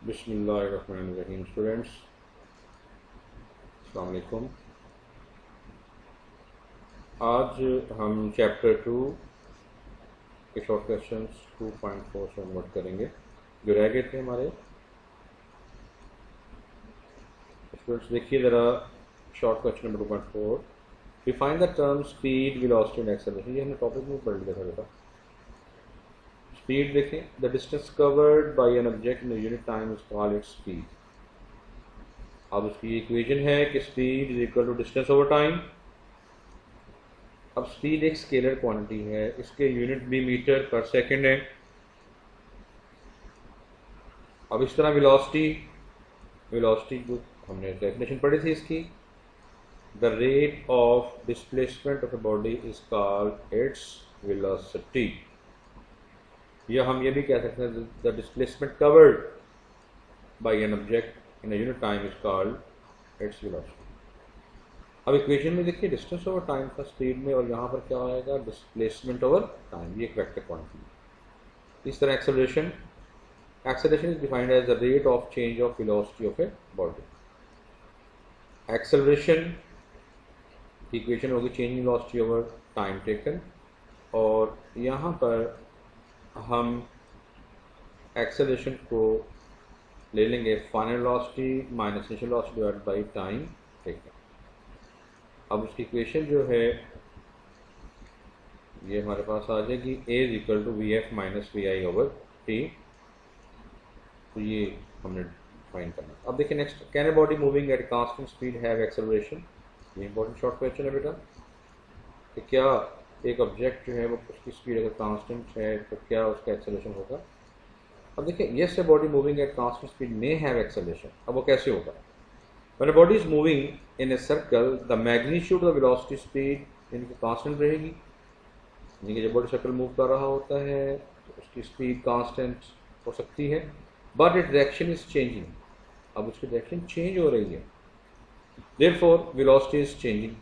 बिस्मिल्लाहिर्रहमानिर्रहीम। स्टूडेंट्स, अस्सलाम वालेकुम। आज हम चैप्टर 2 के शॉर्ट क्वेश्चंस 2.4 से नोट करेंगे जो रह गए थे हमारे। स्टूडेंट्स देखिए ज़रा short question number 2.4, define the term speed, velocity and acceleration. ये हमने टॉपिक में पढ़ लिया था बेटा। स्पीड देखें, the distance covered by an object in unit time is called its speed. अब उसकी इक्वेशन है कि speed is equal to distance over time. अब स्पीड एक स्केलर क्वांटिटी है, इसके यूनिट भी मीटर पर सेकंड है। अब इस तरह वेलोसिटी को हमने डेफिनेशन पढ़ी थी इसकी, the rate of displacement of a body is called its velocity. या हम ये भी कह सकते हैं the displacement covered by an object in a unit time is called its velocity. अब इक्वेशन में देखिए डिस्टेंस ओवर टाइम था स्पीड में, और यहाँ पर क्या आएगा, डिस्प्लेसमेंट ओवर टाइम। ये एक वेक्टर क्वांटिटी। इस तरह acceleration is defined as the rate of change of velocity of a body. Acceleration की इक्वेशन होगी change velocity over time taken, और यहाँ पर हम एक्सेलरेशन को ले लेंगे final velocity minus initial velocity divided by time taken. अब उसकी इक्वेशन जो है ये हमारे पास आ जाएगी a is equal to V F minus V I over T. तो ये हमने फाइंड करना। अब देखिए next, can a body moving at constant speed have acceleration. ये इंपॉर्टेंट शॉर्ट क्वेश्चन है बेटा कि क्या एक ऑब्जेक्ट जो है वो उसकी स्पीड अगर कांस्टेंट है तो क्या उसका एक्सेलरेशन होगा। अब देखिए yes, A body moving at constant speed may have acceleration. अब वो कैसे होगा। When a body is moving in a circle, the magnitude of velocity speed इनकी कांस्टेंट रहेगी। यानी कि जब बॉडी सर्कल मूव कर रहा होता है तो उसकी स्पीड कांस्टेंट हो सकती है, but it direction is changing. अब उसकी डायरेक्शन चेंज हो रही है, देयरफॉर वेलोसिटी इज चेंजिंग।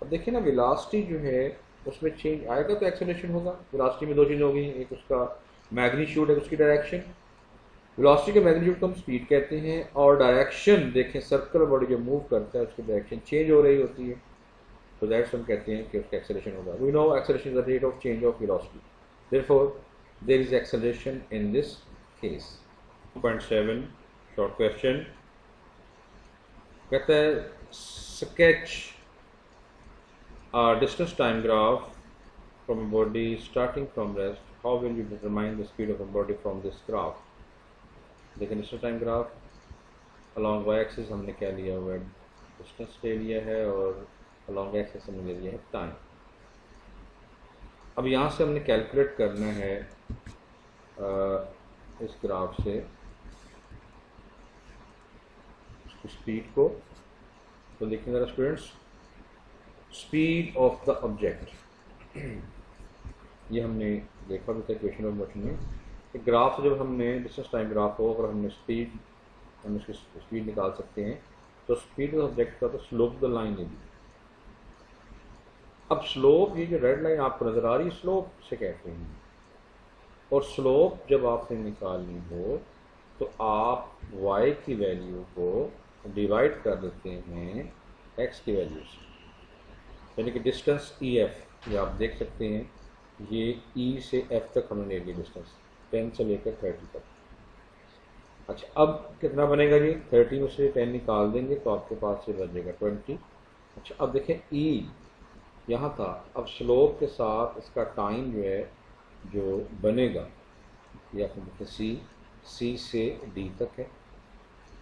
अब देखिए ना, वेलोसिटी जो है उसमें चेंज आएगा तो एक्सेलरेशन होगा। वेलोसिटी में दो चीज़ होगी, एक उसका मैग्नीट्यूड है, उसकी डायरेक्शन। वेलोसिटी के मैग्नीट्यूड को हम स्पीड कहते हैं, और डायरेक्शन देखें सर्कल बॉडी जो मूव करता है उसकी डायरेक्शन चेंज हो रही होती है, तो दैट्स हम कहते हैं कि उसका एक्सेलरेशन होगा। We know acceleration is the rate of change of velocity, therefore there is acceleration in this case. 2.7 short question कहता है sketch distance time graph from body starting from rest, how will you determine the speed of a body from this graph. लेकिन distance time graph along Y axis हमने क्या लिया हुआ है, distance ले लिया है, और अलॉन्ग वाई एक्सिस हमने ले लिया है टाइम। अब यहाँ से हमने कैलकुलेट करना है इस ग्राफ से उसकी स्पीड को। तो देखिए ज़रा students, speed of the object ये हमने देखा भी था इक्वेशन ऑफ मोशन में। ग्राफ जब हमने डिस्टेंस टाइम ग्राफ हो और हमने हम उसकी स्पीड निकाल सकते हैं, तो स्पीड ऑफ ऑब्जेक्ट का तो स्लोप द लाइन है। अब स्लोप, ये जो रेड लाइन आपको नज़र आ रही है, स्लोप से कहते हैं। और स्लोप जब आपने निकालनी हो तो आप y की वैल्यू को डिवाइड कर देते हैं x की वैल्यू से, यानी कि डिस्टेंस EF ये आप देख सकते हैं, ये E से F तक हमने ले लिया डिस्टेंस, 10 से लेकर 30 तक। अच्छा, अब कितना बनेगा जी, 30 में से 10 निकाल देंगे तो आपके पास से बचेगा 20। अच्छा, अब देखें E यहाँ था, अब स्लोप के साथ इसका टाइम जो है जो बनेगा ये आपको देखिए C से D तक है,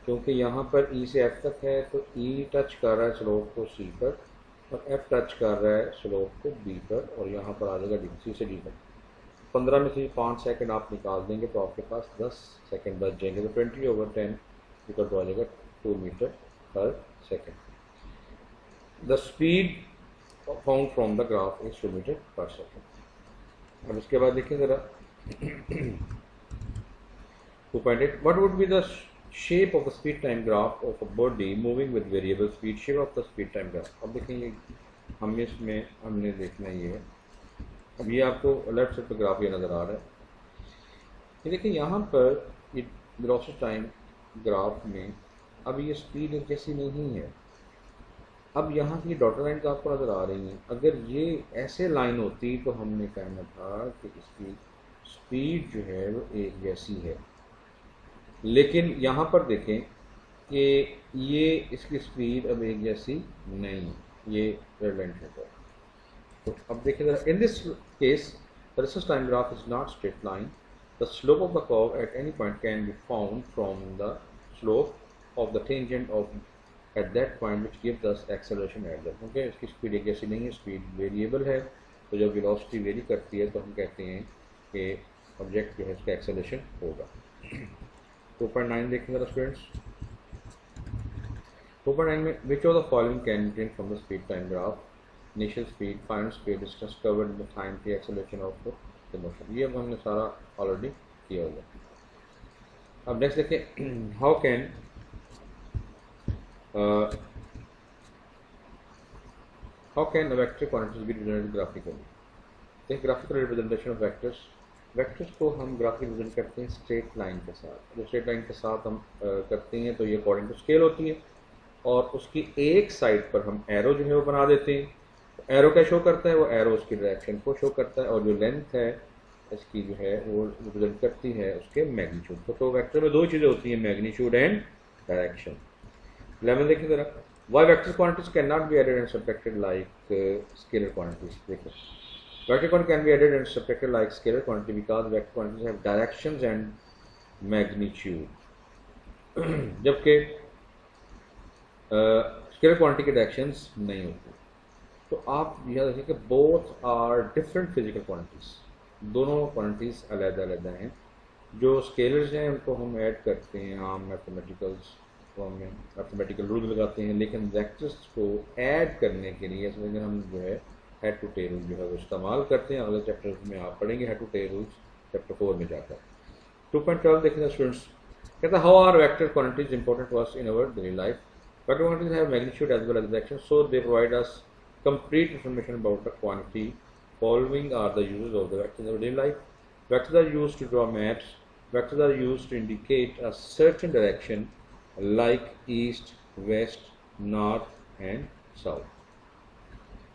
क्योंकि यहाँ पर E से F तक है तो E टच कर रहा है स्लोप को C पर, और F टच कर रहा है स्लोप को B पर, और यहाँ पर आ जाएगा C से D तक। 15 में से 5 सेकंड आप निकाल देंगे तो आपके पास 10 सेकंड बच जाएंगे, तो 20/10 इक्वल टू आ जाएगा 2 metre per second. The speed found from the graph is 2 metre per second. अब इसके बाद देखिए ज़रा 2.8, what would be the shape of the speed time graph of a body moving with variable speed, shape of the speed time graph. अब देखेंगे हम इसमें हमने देखना ये है। अब ये आपको लेफ्ट साइड पर ग्राफ ये नज़र आ रहा है, ये देखिए यहाँ पर ये वेलोसिटी टाइम ग्राफ में अब ये स्पीड एक जैसी नहीं है। अब यहाँ की डॉटर लाइन आपको नज़र आ रही है, अगर ये ऐसे लाइन होती तो हमने कहना था कि इसकी स्पीड जो है वो एक जैसी है, लेकिन यहाँ पर देखें कि ये इसकी स्पीड अब एक जैसी नहीं, ये रेड लाइन है। तो अब देखिए ज़रा, इन this case the resistance time graph is not straight line, the slope of the curve at any point can be found from the slope of the tangent of at that point which gives us acceleration at that. क्योंकि इसकी speed एक जैसी नहीं है, speed variable है, तो जब velocity very करती है तो हम कहते हैं कि ऑब्जेक्ट जो है उसका एक्सेलरेशन होगा। 2.9 देखेंगे स्टूडेंट्स। 2.9 में which of the following can be from the speed time graph, initial speed, final speed, distance covered in the time की एक्सेलरेशन ऑफ द मोशन। ये अब हमने सारा ऑलरेडी किया हुआ। अब नेक्स्ट देखें, how can how can a vector quantities be represented graphically? The graphical representation of vectors, vectors को हम ग्राफिक रिप्रेजेंट करते हैं स्ट्रेट लाइन के साथ। जो स्ट्रेट लाइन के साथ हम करते हैं तो ये अकॉर्डिंग टू स्केल होती है, और उसकी एक साइड पर हम एरो जो है वो बना देते हैं। तो एरो क्या शो करता है, वो एरो उसकी डायरेक्शन को शो करता है, और जो लेंथ है इसकी जो है वो रिप्रेजेंट करती है उसके मैग्नीट्यूड को। तो वेक्टर में दो चीज़ें होती हैं, मैग्नीट्यूड एंड डायरेक्शन। 11 देखिए ज़रा, why vector quantities can not be added and subtracted like scalar quantities. देखिए, vector quantity can be added and subtracted like scalar quantity because vector quantities have directions and magnitude, जबकि scalar quantity के directions नहीं होते। तो आप यह देखिए कि both are different physical quantities, दोनों क्वांटिटीज अलग-अलग हैं। जो स्केलर्स हैं उनको हम ऐड करते हैं आम मैथमेटिकल्स फॉर्म में, मैथमेटिकल रूल लगाते हैं, लेकिन वेक्टर्स को ऐड करने के लिए इसमें हम जो है हेड टू टेल जो है वो इस्तेमाल करते हैं। अगले चैप्टर में आप पढ़ेंगे head to tail rules chapter 4 में जाकर। 2.12 देखें स्टूडेंट्स, कहता है how are vector quantities important to us in our daily life. Vector quantities have magnitude as well as direction, so they provide us complete information about the quantity. Following are the uses of the vectors in daily life. Vectors are used to draw maps. Vectors are used to indicate a certain direction like east, west, north and south.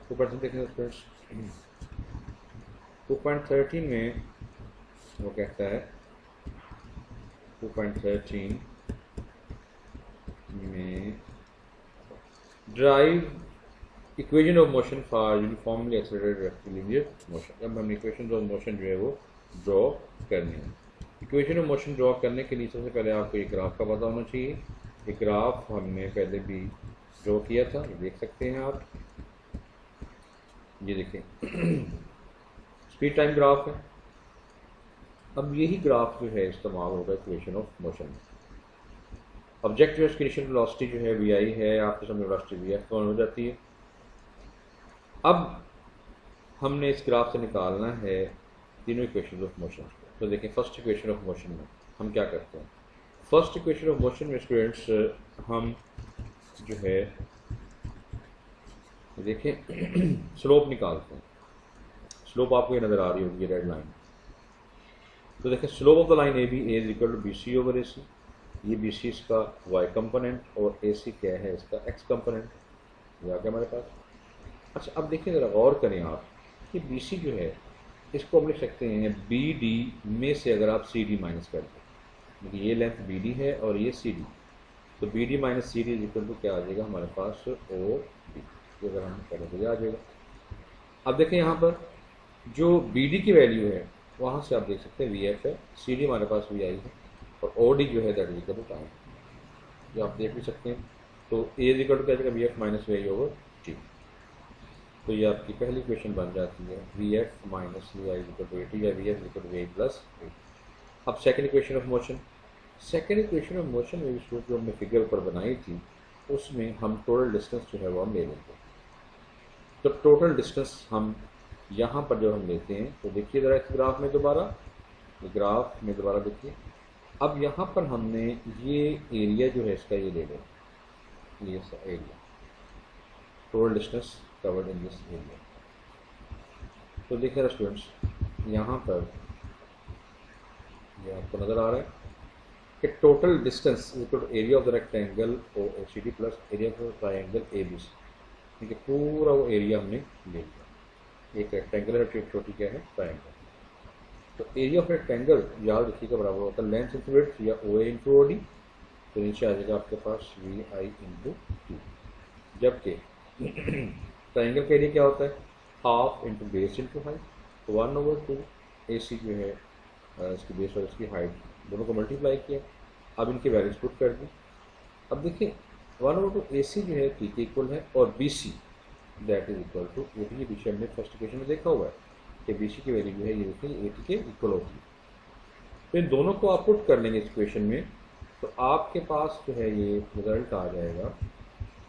2.13 देखें students. 2.13 में वो कहता है, 2.13 में drive equation of motion for uniformly accelerated rectilinear motion. अब हम equation of motion जो है वो ड्रॉ करनी है। इक्वेशन ऑफ मोशन ड्रॉ करने के लिए सबसे पहले आपको एक ग्राफ का पता होना चाहिए। एक ग्राफ हमने पहले भी ड्रॉ किया था, ये देख सकते हैं आप, ये देखें स्पीड टाइम ग्राफ है। अब यही ग्राफ जो है इस्तेमाल होगा इक्वेशन ऑफ मोशन में। ऑब्जेक्ट जो है उसकी इनिशियल वेलोसिटी जो है वी आई है, आपके सामने वेलोसिटी वी एफ कौन हो जाती है। अब हमने इस ग्राफ से निकालना है तीनों इक्वेशन ऑफ मोशन। तो देखें फर्स्ट इक्वेशन ऑफ मोशन में हम क्या करते हैं। फर्स्ट इक्वेशन ऑफ मोशन में स्टूडेंट्स हम जो है देखें स्लोप निकालते हैं। स्लोप आपको ये नज़र आ रही होगी रेड लाइन। तो देखें slope of the line A B is equal to B C over A C. ये बी सी इसका वाई कंपोनेंट और ए सी क्या है इसका एक्स कंपोनेंट, ये आ गया हमारे पास। अच्छा अब देखिए ज़रा गौर करें आप कि बी सी जो है इसको हम लिख सकते हैं बी डी में से अगर आप सी डी माइनस कर दें, क्योंकि ये लेंथ बी डी है और ये सी डी, तो B D minus C D is equal to क्या आ जाएगा हमारे पास ओ डी, अगर हम पहले तो आ जाएगा। अब देखें यहाँ पर जो बी डी की वैल्यू है वहाँ से आप देख सकते हैं वी एफ है, सी डी हमारे पास वी आई है, और ओ डी जो है that is equal to time, ये आप देख भी सकते हैं। तो ए इज इक्वल टू क्या जाएगा V F minus V I over T. तो ये आपकी पहली इक्वेशन बन जाती है V F minus V I equal to A T, या V F equal to V I plus A. अब second equation of motion, second equation of motion में जो हमने फिगर पर बनाई थी उसमें हम टोटल डिस्टेंस जो है वो हम ले लेंगे। तो टोटल डिस्टेंस हम यहाँ पर जो हम लेते हैं, तो देखिए ज़रा इस ग्राफ में दोबारा, ग्राफ में दोबारा देखिए। अब यहाँ पर हमने ये एरिया जो है इसका ये ले लें, ये area total distance covered in this area. तो देखिए स्टूडेंट्स यहाँ पर ये आपको नज़र आ रहा है, कि total distance is equal to area of the rectangle O A C D plus area of triangle A B C. ठीक है, पूरा वो एरिया हमने ले लिया। एक रेक्टेंगल है, छोटी क्या है, ट्राइंगल। तो एरिया ऑफ रेक्टेंगल याद रखिएगा बराबर होता है लेंथ इंटू विड्थ या ओ ए इंटू ओ डी। तो नीचे आ जाएगा आपके पास वी आई इंटू टू। जबकि ट्राइंगल का एरिया क्या होता है, half into base into height. तो 1/2 ए सी जो है इसकी बेस और इसकी हाइट दोनों को मल्टीप्लाई किया। अब इनके वैल्यूज पुट कर दी। अब देखिए 1/2 ए सी जो है टी के इक्वल है और B C that is equal to A T. पीछे हमने फर्स्ट इक्वेशन में देखा हुआ है कि बी सी की वैल्यू जो है ये देखिए ए टी के इक्वल होती है। तो इन दोनों को आप पुट कर लेंगे इस इक्वेशन में, तो आपके पास जो है ये रिजल्ट आ जाएगा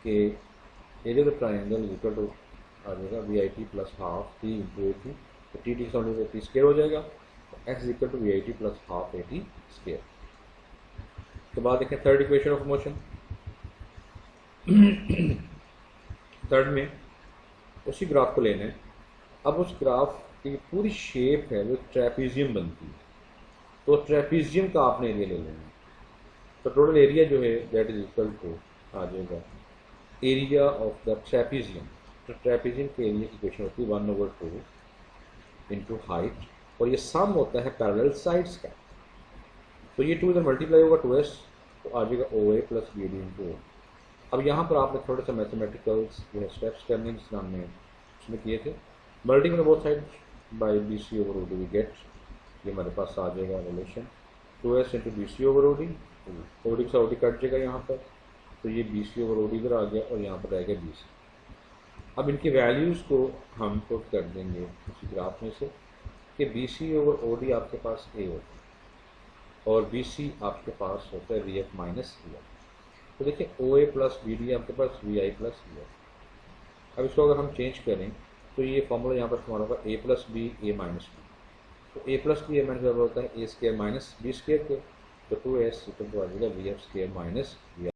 कि area of the triangle is equal to आ जाएगा V I T plus half T into A T. तो T T sound T square हो जाएगा। X is equal to V I T plus half A T square. तो बाद देखें third equation of motion. Third में उसी graph को लेना है। अब उस ग्राफ की पूरी शेप है वो ट्रेपीजियम बनती है। तो ट्रेपीजियम का आपने एरिया ले लेना है। तो टोटल एरिया जो है दैट इज इक्वल टू आ जाएगा एरिया ऑफ द ट्रेपीजियम। तो ट्रेपीजियम के एरिया की इक्वेशन होती है 1/2 इंटू हाइट, और ये सम होता है पैरेलल साइड्स का। तो ये 2 इधर मल्टीप्लाई होगा 2s, तो आ जाएगा O A plus B D into O. अब यहाँ पर आपने थोड़ा सा मैथमेटिकल्स जो है स्टेप्स करने जिसमें हमने उसमें किए थे। Multiply both side by B C over O D we get, ये हमारे पास आ जाएगा रिलेशन 2s इंटू बी सी ओवर ओ डी। ओ डी से ओ डी कट जाएगा यहाँ पर, तो ये बी सी ओवर ओ डी इधर आ गया और यहाँ पर रहेगा बी सी। अब इनकी वैल्यूज़ को हम पुट कर देंगे उसी ग्राफ में से कि बी सी ओवर ओ डी आपके पास ए होता है और बी सी आपके पास होता है वी एफ माइनस वी आई। तो देखिए ओ ए प्लस बी डी आपके पास वी आई प्लस वी आई। अब इसको अगर हम चेंज करें तो ये फॉर्मूला यहाँ पर इस्तेमाल होगा A plus B A minus B. तो A plus B A minus बराबर होता है A square minus B square के। तो 2s इक्वल टू आ जाएगा V F square minus V आई।